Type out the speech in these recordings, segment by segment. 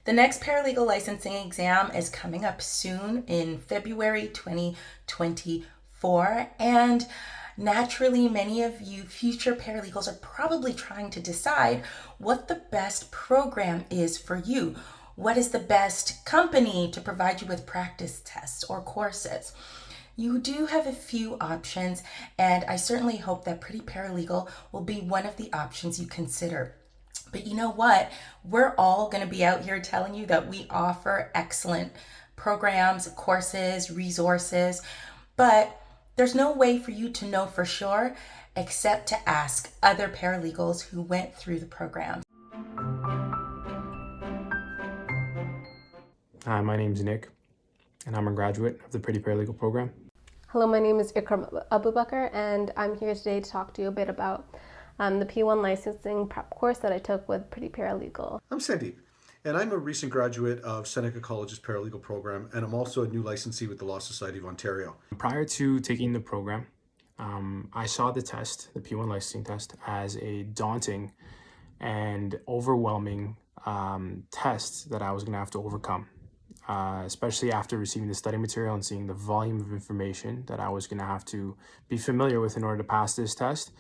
The next paralegal licensing exam is coming up soon in February 2024, and naturally, many of you future paralegals are probably trying to decide what the best program is for you. What is the best company to provide you with practice tests or courses? You do have a few options, and I certainly hope that Pretty Paralegal will be one of the options you consider. But you know what? We're all going to be out here telling you that we offer excellent programs, courses, resources, but there's no way for you to know for sure except to ask other paralegals who went through the program. Hi, my name is Nick, and I'm a graduate of the Pretty Paralegal program. Hello, my name is Ikram Abubakar, and I'm here today to talk to you a bit about the P1 licensing prep course that I took with Pretty Paralegal. I'm Sandeep, and I'm a recent graduate of Seneca College's paralegal program, and I'm also a new licensee with the Law Society of Ontario. Prior to taking the program, I saw the test, the P1 licensing test, as a daunting and overwhelming test that I was going to have to overcome, especially after receiving the study material and seeing the volume of information that I was going to have to be familiar with in order to pass this test.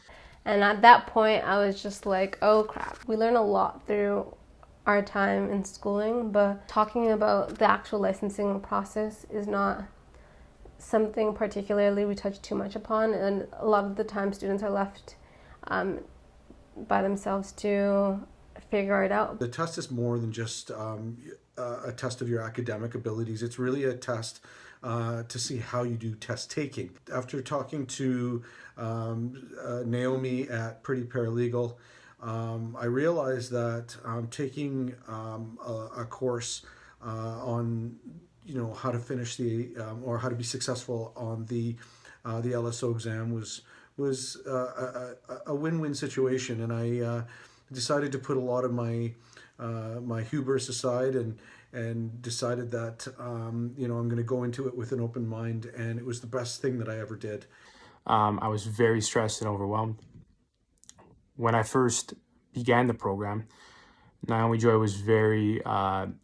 And at that point, I was just like, oh crap. We learn a lot through our time in schooling, but talking about the actual licensing process is not something particularly we touch too much upon, and a lot of the time students are left by themselves to figure it out. The test is more than just a test of your academic abilities. It's really a test to see how you do test taking. After talking to Naomi at Pretty Paralegal, I realized that taking a course on how to finish the or how to be successful on the LSO exam was a win-win situation, and I decided to put a lot of my my hubris aside and decided that I'm going to go into it with an open mind, and it was the best thing that I ever did. I was very stressed and overwhelmed. When I first began the program, Naomi Joy was very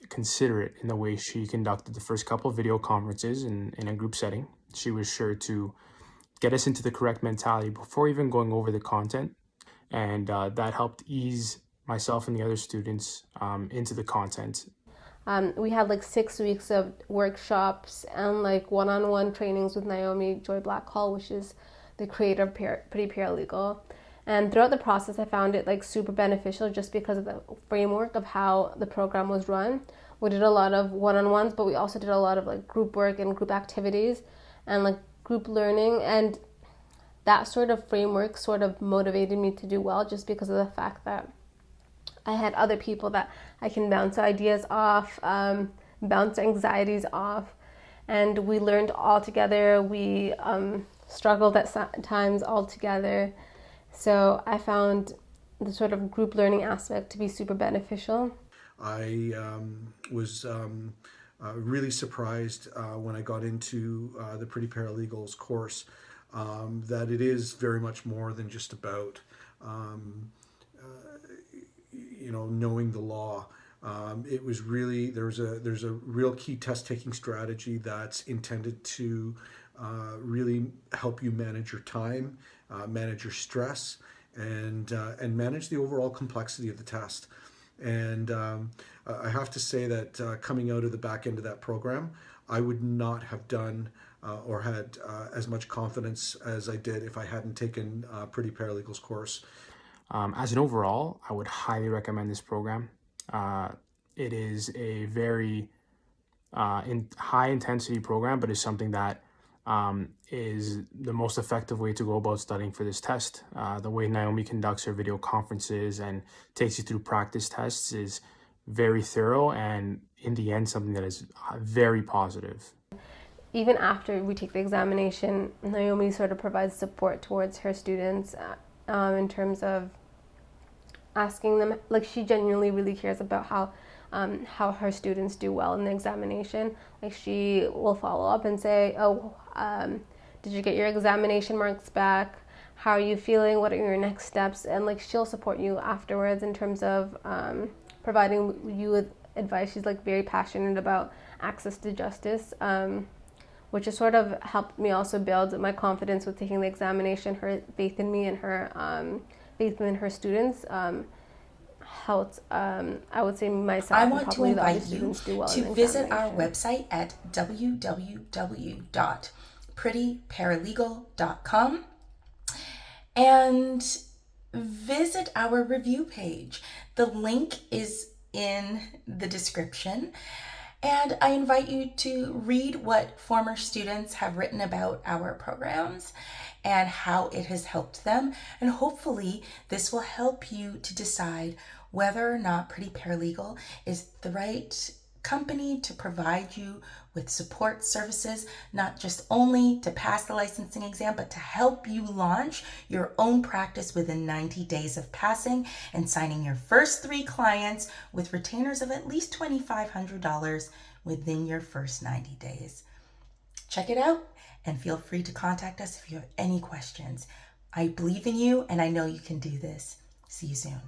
considerate in the way she conducted the first couple of video conferences in a group setting. She was sure to get us into the correct mentality before even going over the content, and that helped ease myself and the other students into the content. We had like 6 weeks of workshops and like one-on-one trainings with Naomi Joy Blackhall, which is the creator of Pretty Paralegal. And throughout the process, I found it like super beneficial just because of the framework of how the program was run. We did a lot of one-on-ones, but we also did a lot of like group work and group activities and like group learning. And that sort of framework sort of motivated me to do well just because of the fact that I had other people that I can bounce ideas off, bounce anxieties off, and we learned all together. We struggled at times all together. So I found the sort of group learning aspect to be super beneficial. I was really surprised when I got into the Pretty Paralegal's course that it is very much more than just about knowing the law. It was really, there's a real key test taking strategy that's intended to really help you manage your time, manage your stress, and manage the overall complexity of the test. And I have to say that coming out of the back end of that program, I would not have done or had as much confidence as I did if I hadn't taken Pretty Paralegal's course. As an overall, I would highly recommend this program. It is a very high intensity program, but it's something that is the most effective way to go about studying for this test. The way Naomi conducts her video conferences and takes you through practice tests is very thorough, and in the end, something that is very positive. Even after we take the examination, Naomi sort of provides support towards her students in terms of asking them, like she genuinely really cares about how her students do well in the examination. Like she will follow up and say, did you get your examination marks back? How are you feeling? What are your next steps? And like she'll support you afterwards in terms of providing you with advice. She's like very passionate about access to justice, which has sort of helped me also build my confidence with taking the examination. Her faith in me and her faith in her students helped, I would say, myself I and want to probably the other invite you students do well to in visit our examination. website at www.prettyparalegal.com and visit our review page. The link is in the description. And I invite you to read what former students have written about our programs and how it has helped them. And hopefully this will help you to decide whether or not Pretty Paralegal is the right company to provide you with support services, not just only to pass the licensing exam, but to help you launch your own practice within 90 days of passing and signing your first 3 clients with retainers of at least $2,500 within your first 90 days. Check it out and feel free to contact us if you have any questions. I believe in you and I know you can do this. See you soon.